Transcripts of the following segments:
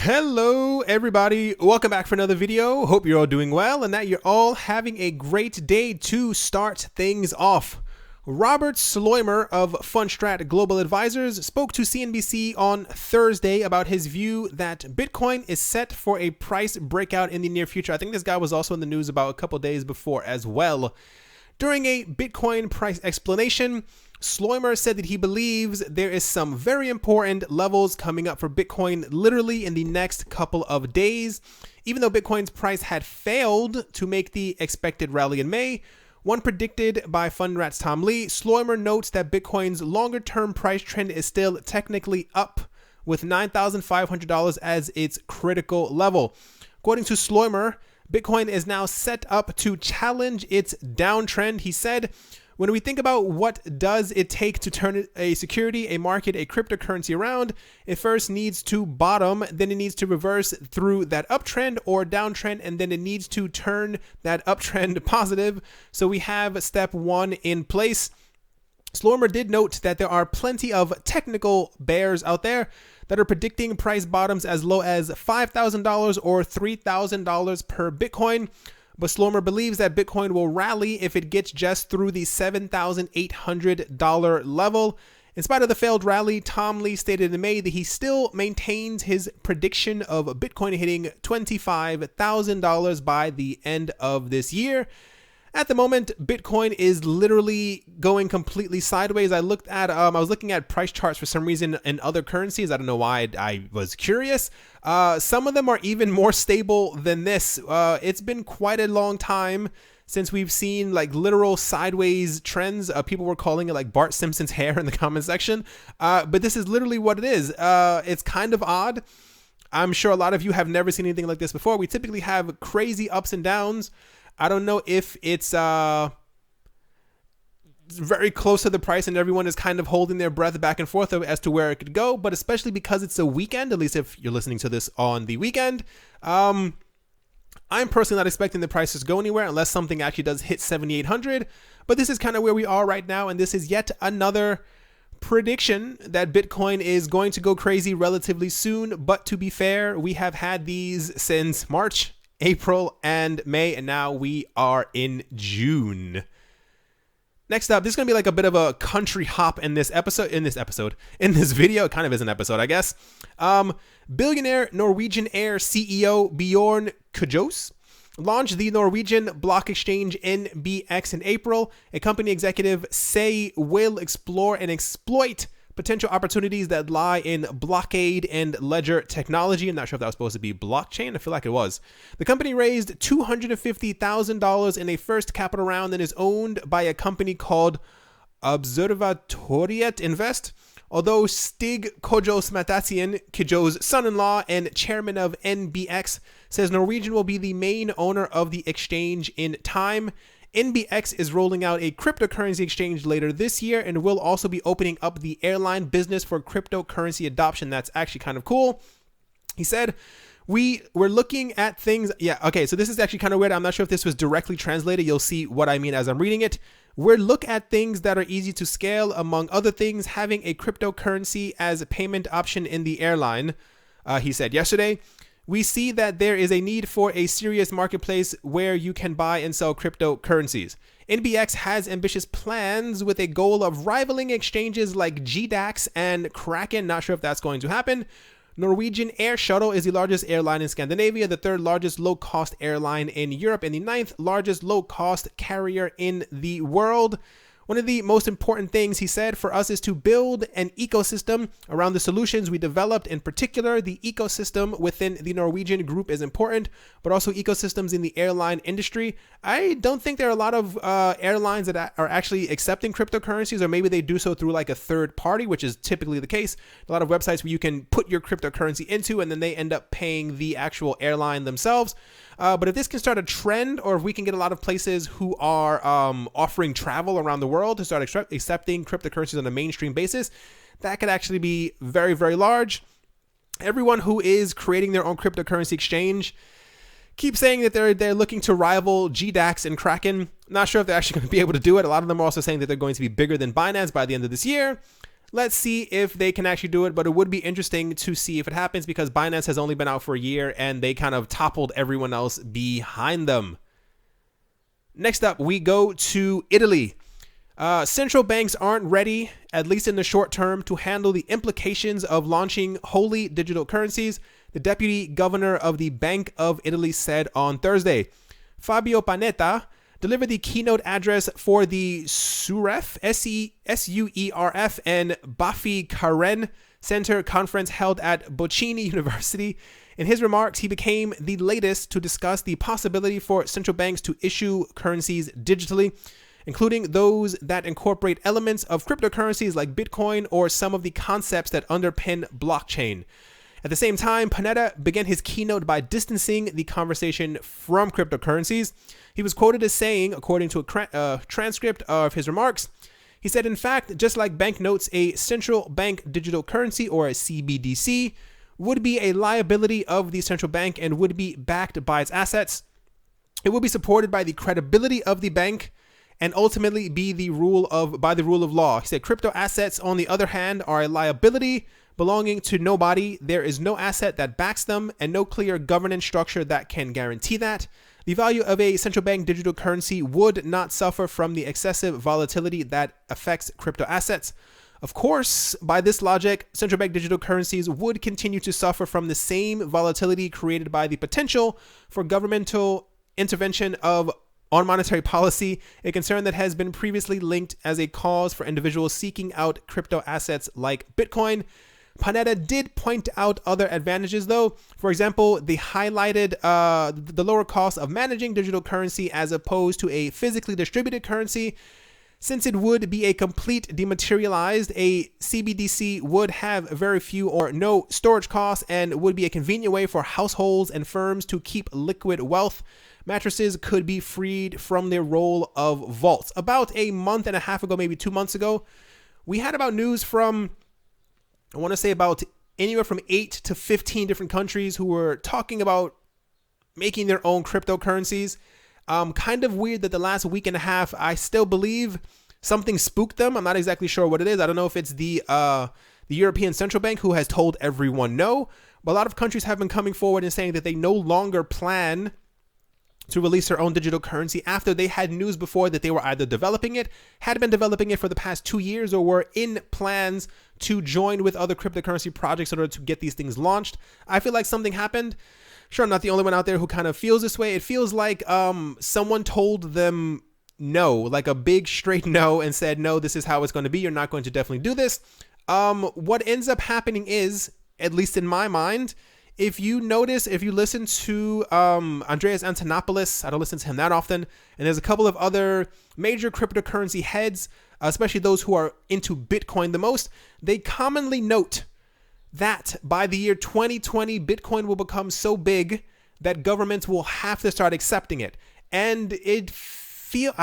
Hello everybody, welcome back for another video. Hope you're all doing well and that you're all having a great day to start things off. Robert Sloimer of Fundstrat Global Advisors spoke to CNBC on Thursday about his view that Bitcoin is set for a price breakout in the near future. I think this guy was also in the news about a couple days before as well. During a Bitcoin price explanation, Sloimer said that he believes there is some very important levels coming up for Bitcoin literally in the next couple of days. Even though Bitcoin's price had failed to make the expected rally in May, one predicted by Fundstrat's Tom Lee, Sloimer notes that Bitcoin's longer-term price trend is still technically up, with $9,500 as its critical level. According to Sloimer, Bitcoin is now set up to challenge its downtrend. He said, when we think about what does it take to turn a security, a market, a cryptocurrency around, it first needs to bottom, then it needs to reverse through that uptrend or downtrend, and then it needs to turn that uptrend positive. So we have step one in place. Sloimer did note that there are plenty of technical bears out there that are predicting price bottoms as low as $5,000 or $3,000 per Bitcoin. But Sloimer believes that Bitcoin will rally if it gets just through the $7,800 level. In spite of the failed rally, Tom Lee stated in May that he still maintains his prediction of Bitcoin hitting $25,000 by the end of this year. At the moment, Bitcoin is literally going completely sideways. I was looking at price charts for some reason in other currencies. I don't know why. I was curious. Some of them are even more stable than this. It's been quite a long time since we've seen like literal sideways trends. People were calling it like Bart Simpson's hair in the comment section. But this is literally what it is. It's kind of odd. I'm sure a lot of you have never seen anything like this before. We typically have crazy ups and downs. I don't know if it's very close to the price and everyone is kind of holding their breath back and forth as to where it could go, but especially because it's a weekend, at least if you're listening to this on the weekend, I'm personally not expecting the prices to go anywhere unless something actually does hit 7,800, but this is kind of where we are right now, and this is yet another prediction that Bitcoin is going to go crazy relatively soon. But to be fair, we have had these since March, April, and May, and now we are in June. Next up, this is going to be like a bit of a country hop in this video. It kind of is an episode, I guess. Billionaire Norwegian Air CEO Bjorn Kjos launched the Norwegian block exchange NBX in April. A company executive say will explore and exploit potential opportunities that lie in blockade and ledger technology. I'm not sure if that was supposed to be blockchain. I feel like it was. The company raised $250,000 in a first capital round and is owned by a company called Observatoriet Invest. Although Stig Kjos Matasian, Kjos' son-in-law and chairman of NBX, says Norwegian will be the main owner of the exchange in time. NBX is rolling out a cryptocurrency exchange later this year and will also be opening up the airline business for cryptocurrency adoption. That's actually kind of cool. He said, we're looking at things. Yeah, okay, so this is actually kind of weird. I'm not sure if this was directly translated. You'll see what I mean as I'm reading it. We're looking at things that are easy to scale, among other things, having a cryptocurrency as a payment option in the airline, he said yesterday. We see that there is a need for a serious marketplace where you can buy and sell cryptocurrencies. NBX has ambitious plans with a goal of rivaling exchanges like GDAX and Kraken. Not sure if that's going to happen. Norwegian Air Shuttle is the largest airline in Scandinavia, the third largest low-cost airline in Europe, and the ninth largest low-cost carrier in the world. One of the most important things, he said, for us is to build an ecosystem around the solutions we developed. In particular, the ecosystem within the Norwegian group is important, but also ecosystems in the airline industry. I don't think there are a lot of airlines that are actually accepting cryptocurrencies, or maybe they do so through like a third party, which is typically the case. A lot of websites where you can put your cryptocurrency into and then they end up paying the actual airline themselves. But if this can start a trend, or if we can get a lot of places who are offering travel around the world to start accepting cryptocurrencies on a mainstream basis, that could actually be very, very large. Everyone who is creating their own cryptocurrency exchange keep saying that they're looking to rival GDAX and Kraken. Not sure if they're actually going to be able to do it. A lot of them are also saying that they're going to be bigger than Binance by the end of this year. Let's see if they can actually do it, but it would be interesting to see if it happens because Binance has only been out for a year and they kind of toppled everyone else behind them. Next up, we go to Italy. Central banks aren't ready, at least in the short term, to handle the implications of launching wholly digital currencies, the deputy governor of the Bank of Italy said on Thursday. Fabio Panetta delivered the keynote address for the SUREF, S-U-E-R-F, and Baffi Karen Center conference held at Boccini University. In his remarks, he became the latest to discuss the possibility for central banks to issue currencies digitally, including those that incorporate elements of cryptocurrencies like Bitcoin or some of the concepts that underpin blockchain. At the same time, Panetta began his keynote by distancing the conversation from cryptocurrencies. He was quoted as saying, according to a transcript of his remarks, he said, in fact, just like banknotes, a central bank digital currency, or a CBDC, would be a liability of the central bank and would be backed by its assets. It would be supported by the credibility of the bank and ultimately be by the rule of law. He said, crypto assets, on the other hand, are a liability belonging to nobody. There is no asset that backs them and no clear governance structure that can guarantee that. The value of a central bank digital currency would not suffer from the excessive volatility that affects crypto assets. Of course, by this logic, central bank digital currencies would continue to suffer from the same volatility created by the potential for governmental intervention on monetary policy, a concern that has been previously linked as a cause for individuals seeking out crypto assets like Bitcoin. Panetta did point out other advantages, though. For example, they highlighted the lower cost of managing digital currency as opposed to a physically distributed currency. Since it would be a complete dematerialized, a CBDC would have very few or no storage costs and would be a convenient way for households and firms to keep liquid wealth. Mattresses could be freed from their role of vaults. About a month and a half ago, maybe 2 months ago, we had about news from, I want to say, about anywhere from 8 to 15 different countries who were talking about making their own cryptocurrencies. Kind of weird that the last week and a half, I still believe something spooked them. I'm not exactly sure what it is. I don't know if it's the European Central Bank who has told everyone no, but a lot of countries have been coming forward and saying that they no longer plan to release their own digital currency after they had news before that they were either developing it, had been developing it for the past 2 years, or were in plans to join with other cryptocurrency projects in order to get these things launched. I feel like something happened. Sure, I'm not the only one out there who kind of feels this way. It feels like someone told them no, like a big straight no, and said, no, this is how it's going to be. You're not going to definitely do this. What ends up happening is, at least in my mind, if you notice, if you listen to Andreas Antonopoulos, I don't listen to him that often, and there's a couple of other major cryptocurrency heads, especially those who are into Bitcoin the most, they commonly note that by the year 2020, Bitcoin will become so big that governments will have to start accepting it. And I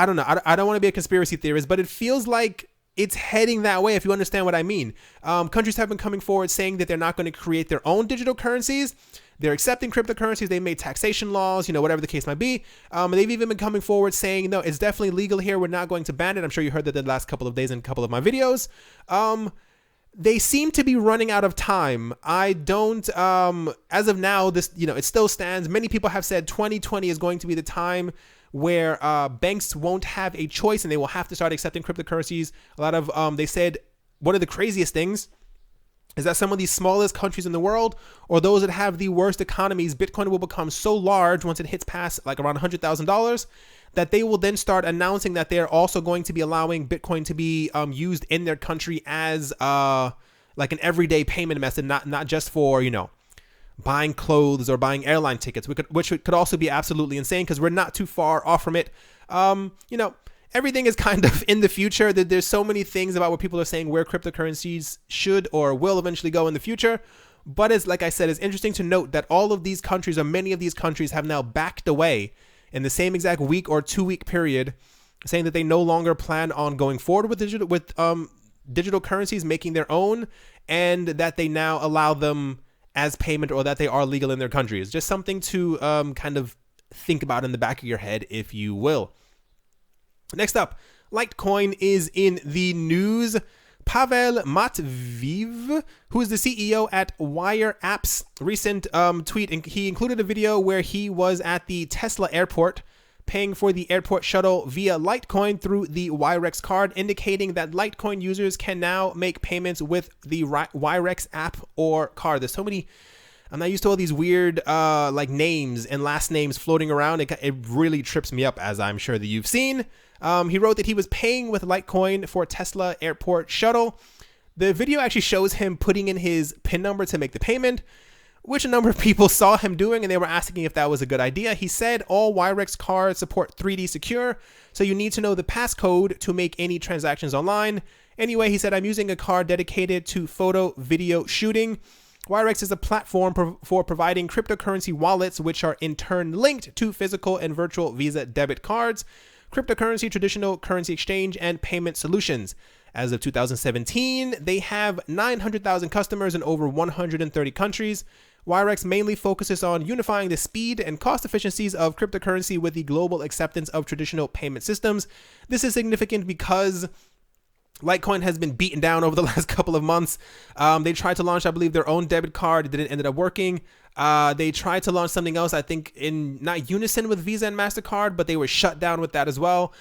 don't know, I don't want to be a conspiracy theorist, but it feels like it's heading that way, if you understand what I mean. Countries have been coming forward saying that they're not going to create their own digital currencies. They're accepting cryptocurrencies. They made taxation laws, whatever the case might be. They've even been coming forward saying, no, it's definitely legal here. We're not going to ban it. I'm sure you heard that the last couple of days in a couple of my videos. They seem to be running out of time. I don't, as of now, this, it still stands. Many people have said 2020 is going to be the time where banks won't have a choice and they will have to start accepting cryptocurrencies. A lot of, they said, one of the craziest things is that some of the smallest countries in the world, or those that have the worst economies, Bitcoin will become so large once it hits past like around $100,000 that they will then start announcing that they're also going to be allowing Bitcoin to be used in their country as like an everyday payment method, not just for, buying clothes or buying airline tickets, which could also be absolutely insane because we're not too far off from it. Everything is kind of in the future. There's so many things about what people are saying where cryptocurrencies should or will eventually go in the future. But as like I said, it's interesting to note that all of these countries, or many of these countries, have now backed away in the same exact week or 2 week period, saying that they no longer plan on going forward with digital currencies, making their own, and that they now allow them as payment, or that they are legal in their countries. Just something to kind of think about in the back of your head, if you will. Next up, Litecoin is in the news Pavel Matviv, who is the CEO at Wirex, recent tweet, and he included a video where he was at the Tesla airport paying for the airport shuttle via Litecoin through the Wirex card, indicating that Litecoin users can now make payments with the Wirex app or card. There's so many, I'm not used to all these weird like names and last names floating around. It really trips me up, as I'm sure that you've seen. He wrote that he was paying with Litecoin for Tesla airport shuttle. The video actually shows him putting in his PIN number to make the payment, which a number of people saw him doing, and they were asking if that was a good idea. He said all Wirex cards support 3D secure, so you need to know the passcode to make any transactions online. Anyway, he said, I'm using a card dedicated to photo, video shooting. Wirex is a platform for providing cryptocurrency wallets, which are in turn linked to physical and virtual Visa debit cards, cryptocurrency, traditional currency exchange, and payment solutions. As of 2017, they have 900,000 customers in over 130 countries. Wirex mainly focuses on unifying the speed and cost efficiencies of cryptocurrency with the global acceptance of traditional payment systems. This is significant because Litecoin has been beaten down over the last couple of months. They tried to launch, I believe, their own debit card. It didn't end up working. They tried to launch something else, I think, in not unison with Visa and MasterCard, but they were shut down with that as well.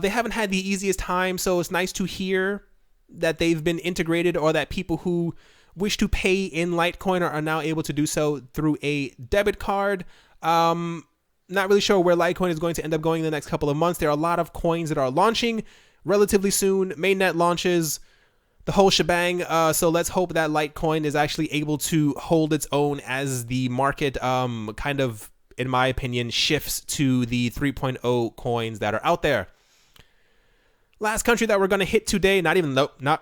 They haven't had the easiest time, so it's nice to hear that they've been integrated, or that people who wish to pay in Litecoin are now able to do so through a debit card. Not really sure where Litecoin is going to end up going in the next couple of months. There are a lot of coins that are launching relatively soon. Mainnet launches, the whole shebang. So let's hope that Litecoin is actually able to hold its own as the market kind of, in my opinion, shifts to the 3.0 coins that are out there. Last country that we're going to hit today, not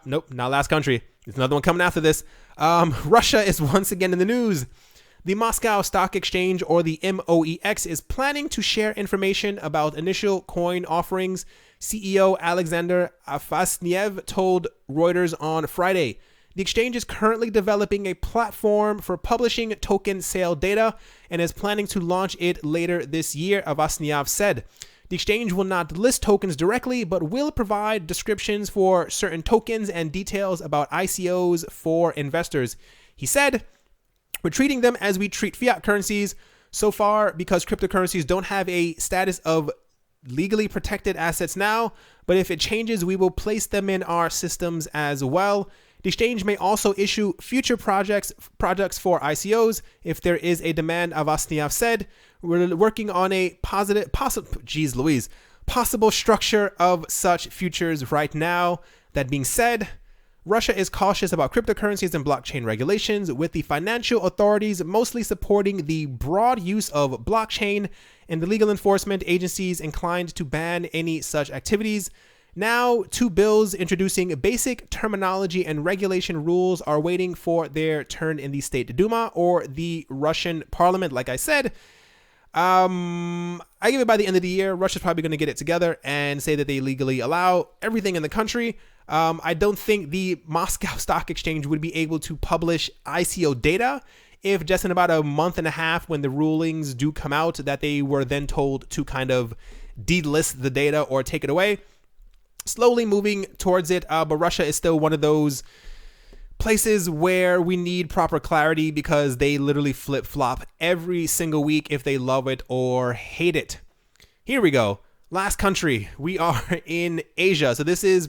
last country. There's another one coming after this. Russia is once again in the news. The Moscow Stock Exchange, or the MOEX, is planning to share information about initial coin offerings. CEO Alexander Afasniev told Reuters on Friday. The exchange is currently developing a platform for publishing token sale data and is planning to launch it later this year, Afasniev said. The exchange will not list tokens directly, but will provide descriptions for certain tokens and details about ICOs for investors. He said, we're treating them as we treat fiat currencies so far, because cryptocurrencies don't have a status of legally protected assets now, but if it changes, we will place them in our systems as well. The exchange may also issue future projects for ICOs if there is a demand, Avasniev said. We're working on a possible structure of such futures right now. That being said, Russia is cautious about cryptocurrencies and blockchain regulations, with the financial authorities mostly supporting the broad use of blockchain and the legal enforcement agencies inclined to ban any such activities. Now, two bills introducing basic terminology and regulation rules are waiting for their turn in the State Duma, or the Russian parliament. Like I said, I give it by the end of the year, Russia's probably going to get it together and say that they legally allow everything in the country. I don't think the Moscow Stock Exchange would be able to publish ICO data if just in about a month and a half, when the rulings do come out, that they were then told to kind of delist the data or take it away. Slowly moving towards it, but Russia is still one of those places where we need proper clarity, because they literally flip-flop every single week if they love it or hate it. Here we go. Last country. We are in Asia. So this is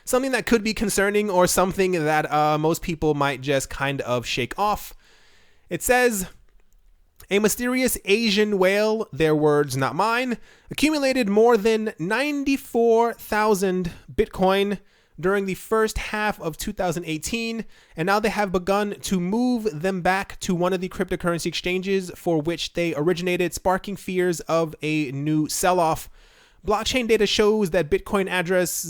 something that could be concerning, or something that most people might just kind of shake off. It says, a mysterious Asian whale, their words, not mine, accumulated more than 94,000 Bitcoin during the first half of 2018, and now they have begun to move them back to one of the cryptocurrency exchanges for which they originated, sparking fears of a new sell-off. Blockchain data shows that Bitcoin address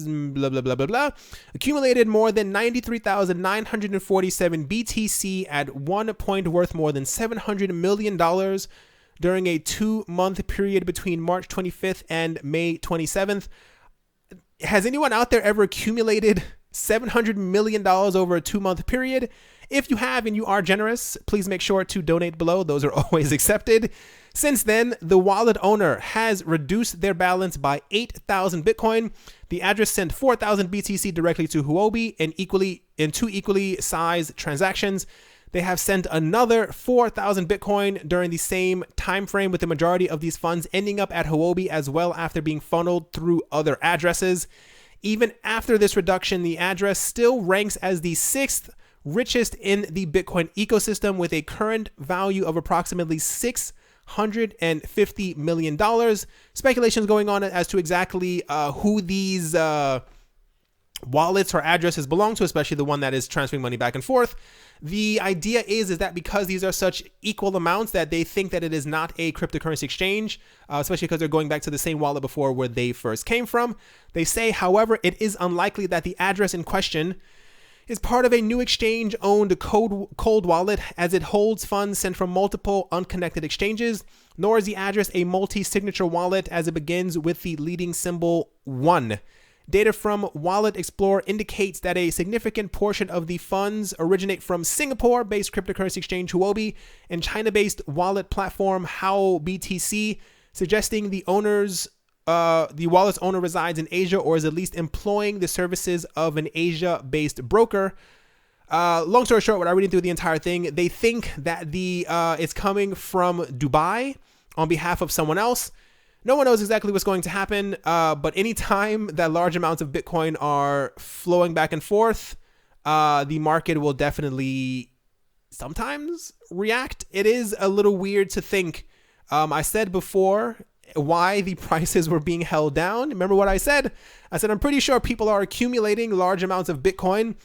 accumulated more than 93,947 BTC at one point, worth more than $700 million during a 2-month period between March 25th and May 27th. Has anyone out there ever accumulated $700 million over a 2-month period? If you have and you are generous, please make sure to donate below. Those are always accepted. Since then, the wallet owner has reduced their balance by 8,000 Bitcoin. The address sent 4,000 BTC directly to Huobi in two equally sized transactions. They have sent another 4,000 Bitcoin during the same time frame, with the majority of these funds ending up at Huobi as well after being funneled through other addresses. Even after this reduction, the address still ranks as the 6th richest in the Bitcoin ecosystem, with a current value of approximately $650 million. Speculations going on as to exactly who these wallets or addresses belong to, especially the one that is transferring money back and forth. The idea is that because these are such equal amounts, that they think that it is not a cryptocurrency exchange, especially because they're going back to the same wallet before where they first came from. They say, however, it is unlikely that the address in question is part of a new exchange-owned cold wallet, as it holds funds sent from multiple unconnected exchanges, nor is the address a multi-signature wallet, as it begins with the leading symbol 1. Data from Wallet Explorer indicates that a significant portion of the funds originate from Singapore-based cryptocurrency exchange Huobi and China-based wallet platform HaoBTC, suggesting the wallet's owner resides in Asia, or is at least employing the services of an Asia-based broker. Long story short, without reading through the entire thing, they think that it's coming from Dubai on behalf of someone else. No one knows exactly what's going to happen, but anytime that large amounts of Bitcoin are flowing back and forth, the market will definitely sometimes react. It is a little weird to think. I said before why the prices were being held down. Remember what I said? I said, I'm pretty sure people are accumulating large amounts of Bitcoin.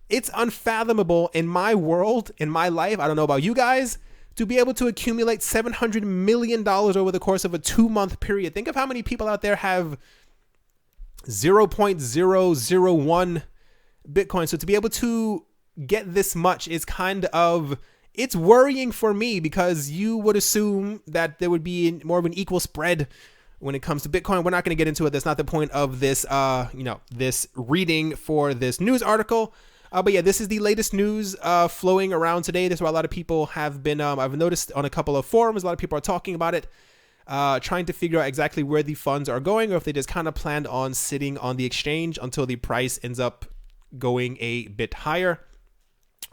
It's unfathomable in my world, in my life, I don't know about you guys, to be able to accumulate $700 million over the course of a 2-month period. Think of how many people out there have 0.001 Bitcoin. So to be able to get this much is it's worrying for me, because you would assume that there would be more of an equal spread when it comes to Bitcoin. We're not going to get into it. That's not the point of this, this reading for this news article. But yeah, this is the latest news flowing around today. This is why a lot of people have been, I've noticed on a couple of forums, a lot of people are talking about it, trying to figure out exactly where the funds are going, or if they just kind of planned on sitting on the exchange until the price ends up going a bit higher.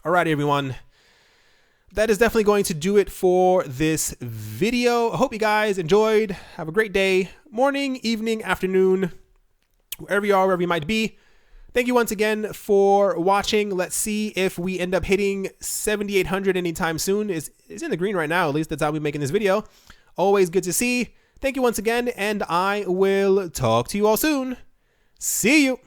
All right, everyone. That is definitely going to do it for this video. I hope you guys enjoyed. Have a great day, morning, evening, afternoon, wherever you are, wherever you might be. Thank you once again for watching. Let's see if we end up hitting 7,800 anytime soon. It's in the green right now, at least that's how we're making this video. Always good to see. Thank you once again, and I will talk to you all soon. See you.